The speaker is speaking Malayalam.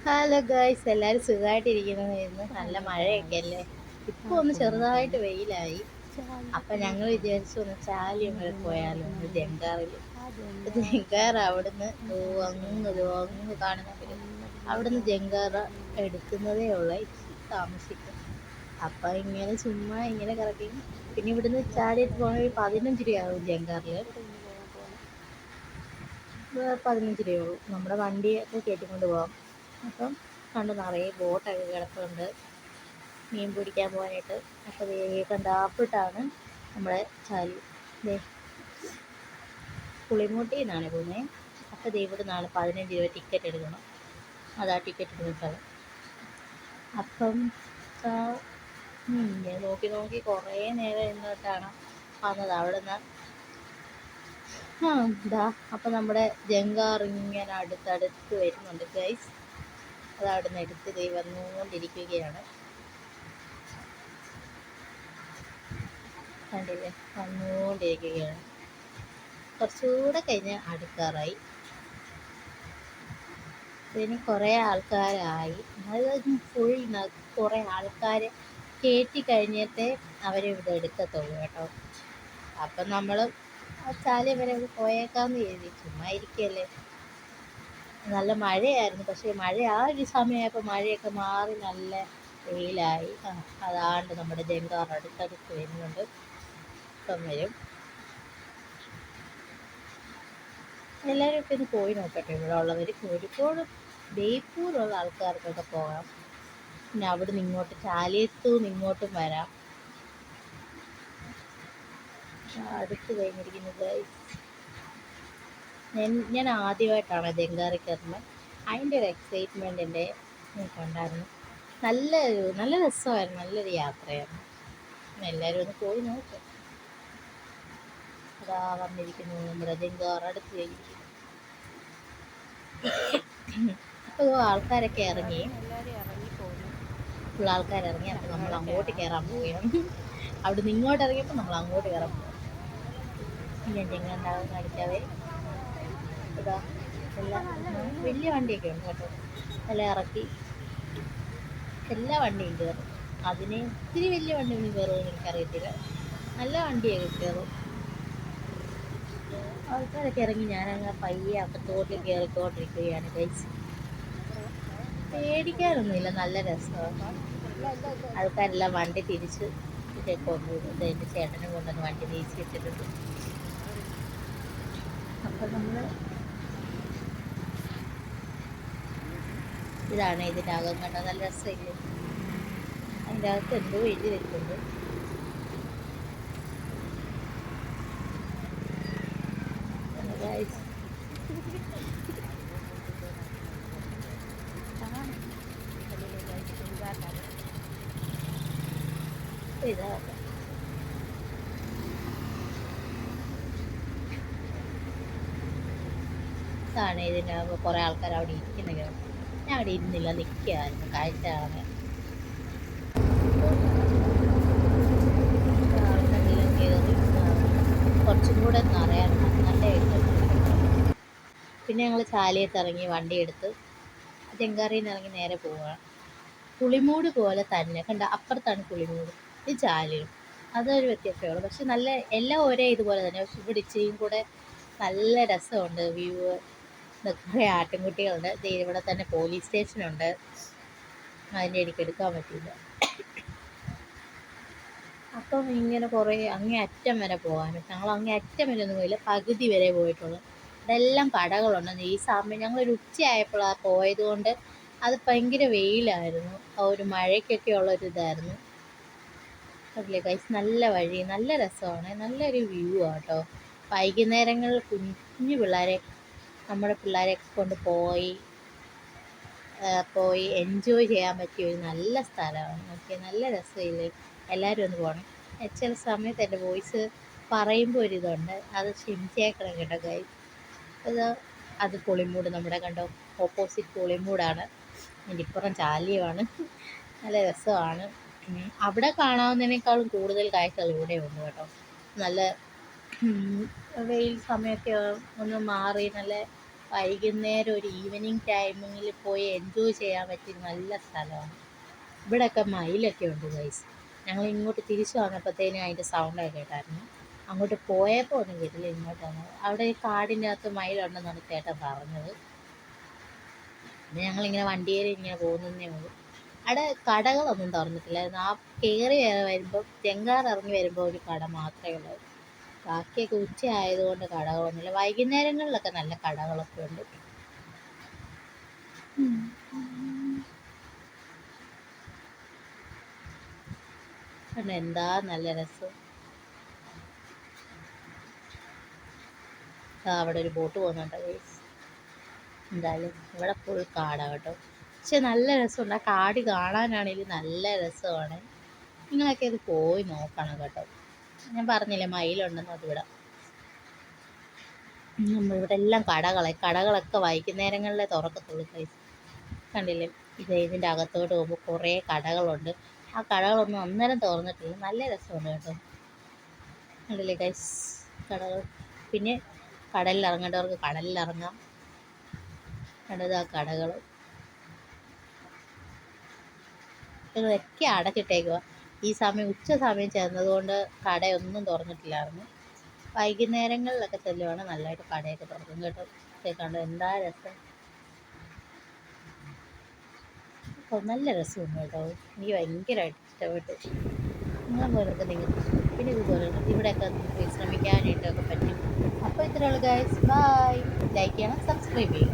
ഹലോ ഗായ്സ്, എല്ലാവരും സുഖമായിട്ടിരിക്കുന്നതായിരുന്നു. നല്ല മഴയൊക്കെ അല്ലേ. ഇപ്പോൾ ഒന്ന് ചെറുതായിട്ട് വെയിലായി. അപ്പം ഞങ്ങൾ വിചാരിച്ചു ഒന്ന് ചാലിയം വരെ പോയാലോ, ഒന്ന് ജങ്കാറിൽ. ജങ്കാർ അവിടുന്ന് അങ്ങ് കാണുന്നെങ്കിൽ അവിടുന്ന് ജങ്കാറ എടുക്കുന്നതേ ഉള്ള താമസിക്കും. അപ്പം ഇങ്ങനെ ചുമ്മാ ഇങ്ങനെ കറക്കി. പിന്നെ ഇവിടുന്ന് ചാലിയത്ത് പോകണമെങ്കിൽ 15 രൂപയാകും ജങ്കാറിൽ. 15 രൂപയുള്ളൂ. നമ്മുടെ വണ്ടിയൊക്കെ കയറ്റിക്കൊണ്ട് പോകാം. അപ്പം കണ്ട് നിറയെ ബോട്ടൊക്കെ കിടപ്പുണ്ട് മീൻ പിടിക്കാൻ പോകാനായിട്ട്. അപ്പോൾ കണ്ട് ആപ്പിട്ടാണ് നമ്മുടെ ചാലി. പുളിമൂട്ടിൽ നിന്നാണ് പോകുന്നത്. അപ്പോൾ ഇവിടെ നിന്നാണ് 15 രൂപ ടിക്കറ്റ് എടുക്കണം. അതാ ടിക്കറ്റ് എടുക്കുന്ന സ്ഥലം. അപ്പം ഞാൻ നോക്കി കുറേ നേരം എന്നിട്ടാണ് വന്നത് അവിടെ നിന്ന്. ഇതാ അപ്പം നമ്മുടെ ജങ്കാർ ഇങ്ങനെ അടുത്തടുത്ത് വരുന്നുണ്ട് ഗൈസ്. അത് അവിടെ നിന്ന് എടുത്ത് വന്നുകൊണ്ടിരിക്കുകയാണ്. കണ്ടില്ലേ, വന്നുകൊണ്ടിരിക്കുകയാണ്. കുറച്ചുകൂടെ കഴിഞ്ഞ് അടുക്കാറായി. ഇതിന് കുറേ ആൾക്കാരായി. അത് ഫുൾ കുറേ ആൾക്കാർ കയറ്റി കഴിഞ്ഞിട്ടേ അവരിവിടെ എടുക്കത്തുള്ളൂ കേട്ടോ. അപ്പം നമ്മൾ ചാലി വരെ പോയേക്കാമെന്ന് കരുതി. ചുമ്മാ ഇരിക്കുകയല്ലേ. നല്ല മഴയായിരുന്നു. പക്ഷേ മഴ ആ ഒരു സമയമായപ്പോൾ മഴയൊക്കെ മാറി നല്ല വെയിലായി. അതാണ്ട് നമ്മുടെ ജങ്കാർ അടുത്തടുത്ത് വരുന്നുണ്ട്. ഇപ്പം വരും. എല്ലാവരും ഒക്കെ ഒന്ന് പോയി നോക്കട്ടെ. ഇവിടെ ഉള്ളവർ കോഴിക്കോട് ബേപ്പൂരുള്ള ആൾക്കാർക്കൊക്കെ പോകാം. പിന്നെ അവിടുന്ന് ഇങ്ങോട്ട് ചാലിയത്തുനിന്ന് ഇങ്ങോട്ടും വരാം. അടുത്ത് കഴിഞ്ഞിരിക്കുന്നത് ഞാൻ ആദ്യമായിട്ടാണ് ജങ്കാറിൽ കയറുന്നത്. അതിൻ്റെ ഒരു എക്സൈറ്റ്മെൻറ്റ് എൻ്റെ ഉണ്ടായിരുന്നു. നല്ല രസമായിരുന്നു. നല്ലൊരു യാത്രയായിരുന്നു. എല്ലാവരും ഒന്ന് പോയി നോക്കും. അതാ വന്നിരിക്കുന്നു നമ്മുടെ ജങ്കാർ അടുത്ത് കഴിഞ്ഞിരിക്കുന്നു. അപ്പോൾ ആൾക്കാരൊക്കെ ഇറങ്ങി. ഫുൾ ആൾക്കാരിറങ്ങി. അപ്പോൾ നമ്മൾ അങ്ങോട്ട് കയറാൻ പോവുകയാണ്. അവിടുന്ന് ഇങ്ങോട്ട് ഇറങ്ങിയപ്പോൾ നമ്മൾ അങ്ങോട്ട് കയറാൻ പോകും. ഞാൻ ചെങ്ങണ്ടാവും കാണിക്കാവേ. ഇതാ എല്ലാം വലിയ വണ്ടിയൊക്കെ ഉണ്ട് കേട്ടോ. എല്ലാം ഇറക്കി എല്ലാ വണ്ടിയും കയറും. അതിന് ഇത്തിരി വലിയ വണ്ടിയൊന്നും കയറുമെന്ന് എനിക്കറിയത്തില്ല. നല്ല വണ്ടിയൊക്കെ കയറും. ആൾക്കാരൊക്കെ ഇറങ്ങി. ഞാനങ്ങ് പയ്യെ അപ്പത്തോട്ടിൽ കയറിക്കൊണ്ടിരിക്കുകയാണ് ഗൈസ്. പേടിക്കാനൊന്നുമില്ല, നല്ല രസമാണ്. ആൾക്കാരെല്ലാം വണ്ടി തിരിച്ച് കൊണ്ടുവിടും. എൻ്റെ ചേട്ടനെ കൊണ്ടുവന്ന് വണ്ടി തിരിച്ച് ഇട്ടിട്ടുണ്ട്. അപ്പം നമ്മൾ ഇതാണ് ഇതിൻ്റെ അകം കണ്ട. നല്ല രസമില്ലേ. അതിൻ്റെ അകത്ത് എന്തോ എഴുതി വെച്ചിട്ടുണ്ട്. ഇതാണ് ഇതിൻ്റെ കുറേ ആൾക്കാർ അവിടെ ഇരിക്കുന്നത്. ഞാൻ അവിടെ ഇരുന്നില്ല, നിൽക്കുകയായിരുന്നു. കാഴ്ച കാണാൻ. ആൾക്കെല്ലാം കയറി കുറച്ചും കൂടെ നിറയാനുണ്ട്. നല്ല എഴുതുണ്ട്. പിന്നെ ഞങ്ങൾ ചാലിയത്ത് ഇറങ്ങി വണ്ടി എടുത്ത് ജങ്കാറിൽ നിന്ന് ഇറങ്ങി നേരെ പോവുകയാണ്. പുളിമൂട് പോലെ തന്നെ കണ്ട. അപ്പുറത്താണ് പുളിമൂട്, ഇത് ചാലിയും. അതൊരു വ്യത്യാസമേ ഉള്ളൂ. പക്ഷെ നല്ല എല്ലാം ഒരേ ഇതുപോലെ തന്നെ. പക്ഷെ ഇവിടെ ഇച്ചിരിയും കൂടെ നല്ല രസമുണ്ട് വ്യൂ. കുറേ ആട്ടിൻകുട്ടികളുണ്ട്. ഇവിടെ തന്നെ പോലീസ് സ്റ്റേഷനുണ്ട്. അതിൻ്റെ ഇടയ്ക്ക് എടുക്കാൻ പറ്റില്ല. അപ്പം ഇങ്ങനെ കുറേ അങ്ങേ അറ്റം വരെ പോകാനും. ഞങ്ങൾ അങ്ങേ അറ്റം വരെ ഒന്നും പോയില്ല, പകുതി വരെ പോയിട്ടുള്ളൂ. ഇതെല്ലാം കടകളുണ്ട്. ഈ സമയം ഞങ്ങളൊരു ഉച്ചയായപ്പോഴാണ് പോയത് കൊണ്ട് അത് ഭയങ്കര വെയിലായിരുന്നു. ഒരു മഴയ്ക്കൊക്കെ ഉള്ളൊരിതായിരുന്നു. അതിലെ ഗൈസ് നല്ല വഴി, നല്ല രസമാണ്. നല്ലൊരു വ്യൂ ആട്ടോ. വൈകുന്നേരങ്ങളിൽ കുഞ്ഞു പിള്ളേരെ, നമ്മുടെ പിള്ളേരെയൊക്കെ കൊണ്ട് പോയി എൻജോയ് ചെയ്യാൻ പറ്റിയ ഒരു നല്ല സ്ഥലമാണ്. ഓക്കെ, നല്ല രസമില്ലേ. എല്ലാവരും ഒന്ന് പോകണം. ചില സമയത്ത് എൻ്റെ വോയിസ് പറയുമ്പോൾ ഒരിതുണ്ട്, അത് ക്ഷമിച്ചേക്കണം കേട്ടോ ഗൈസ്. അത് പുളിമൂട് നമ്മുടെ കണ്ടോ, ഓപ്പോസിറ്റ് പുളിമൂടാണ്. അതിൻ്റെ ഇപ്പുറം ചാലിയമാണ്. നല്ല രസമാണ്. അവിടെ കാണാവുന്നതിനേക്കാളും കൂടുതൽ കാഴ്ചകൾ ഇവിടെ ഉണ്ട് കേട്ടോ. നല്ല വെയിൽ സമയമൊക്കെ ഒന്ന് മാറി നല്ല വൈകുന്നേരം ഒരു ഈവനിങ് ടൈമിങ്ങിൽ പോയി എൻജോയ് ചെയ്യാൻ പറ്റിയ നല്ല സ്ഥലമാണ്. ഇവിടെയൊക്കെ മയിലൊക്കെ ഉണ്ട് ഗൈസ്. ഞങ്ങൾ ഇങ്ങോട്ട് തിരിച്ചു വന്നപ്പോഴത്തേനും അതിൻ്റെ സൗണ്ടൊക്കെ കേട്ടായിരുന്നു. അങ്ങോട്ട് പോയപ്പോൾ ഒന്നും കേട്ടില്ല, ഇങ്ങോട്ട് വന്നത്. അവിടെ ഈ കാടിൻ്റെ അകത്ത് മയിലുണ്ടെന്നാണ് ചേട്ടൻ പറഞ്ഞത്. പിന്നെ ഞങ്ങളിങ്ങനെ വണ്ടിയിൽ ഇങ്ങനെ പോകുന്നതേ ഉള്ളൂ. അവിടെ കടകളൊന്നും തുറന്നിട്ടില്ലായിരുന്നു. ആ കയറി വരുമ്പോൾ ചെങ്കാർ ഇറങ്ങി വരുമ്പോൾ ഒരു കട മാത്രമേ ഉള്ളൂ. ബാക്കിയൊക്കെ ഉച്ച ആയതുകൊണ്ട് കടകളൊന്നുമില്ല. വൈകുന്നേരങ്ങളിലൊക്കെ നല്ല കടകളൊക്കെ ഉണ്ട്. എന്താ നല്ല രസം. അവിടെ ഒരു ബോട്ട് പോകുന്നുണ്ട് ഗൈസ്. എന്തായാലും ഇവിടെ ഫുൾ കാടാണ് കേട്ടോ. പക്ഷെ നല്ല രസമുണ്ട്. ആ കാട് കാണാനാണെങ്കിലും നല്ല രസമാണ്. നിങ്ങളൊക്കെ ഇത് പോയി നോക്കണം കേട്ടോ. ഞാൻ പറഞ്ഞില്ലേ മയിലുണ്ടെന്ന്. അതിവിടെ നമ്മളിവിടെ എല്ലാം കടകളൊക്കെ വൈകുന്നേരങ്ങളിലെ തുറക്കത്തുള്ളൂ ഗൈസ്. കണ്ടില്ലേ, ഇതിൻ്റെ അകത്തോട്ട് പോകുമ്പോൾ കുറേ കടകളുണ്ട്. ആ കടകളൊന്നും അന്നേരം തുറന്നിട്ടില്ല. നല്ല രസമുണ്ട് കേട്ടോ. കണ്ടില്ലേ ഗൈസ് കടകൾ. പിന്നെ കടലിൽ ഇറങ്ങേണ്ടവർക്ക് കടലിലിറങ്ങാം. കണ്ടത് ആ കടകൾ ഇതൊക്കെ അടച്ചിട്ടേക്കുക. ഈ സമയം ഉച്ച സമയം ചേർന്നതുകൊണ്ട് കടയൊന്നും തുറന്നിട്ടില്ലായിരുന്നു. വൈകുന്നേരങ്ങളിലൊക്കെ ചെല്ലുവാണ് നല്ലതായിട്ട് കടയൊക്കെ തുറക്കും കേട്ടോ. കണ്ടോ എന്താ രസം. നല്ല രസമുണ്ട് കേട്ടോ. എനിക്ക് ഭയങ്കരമായിട്ട് ഇഷ്ടപ്പെട്ടു. നിങ്ങളെ പോലൊക്കെ നിങ്ങൾക്ക് പിന്നെ ഇതുപോലെ ഇവിടെയൊക്കെ വിശ്രമിക്കാനായിട്ടൊക്കെ പറ്റും. അപ്പോൾ ഇത്രയുള്ളൂ ഗൈസ്. ബൈ. ലൈക്ക് ചെയ്യണം, സബ്സ്ക്രൈബ് ചെയ്യണം.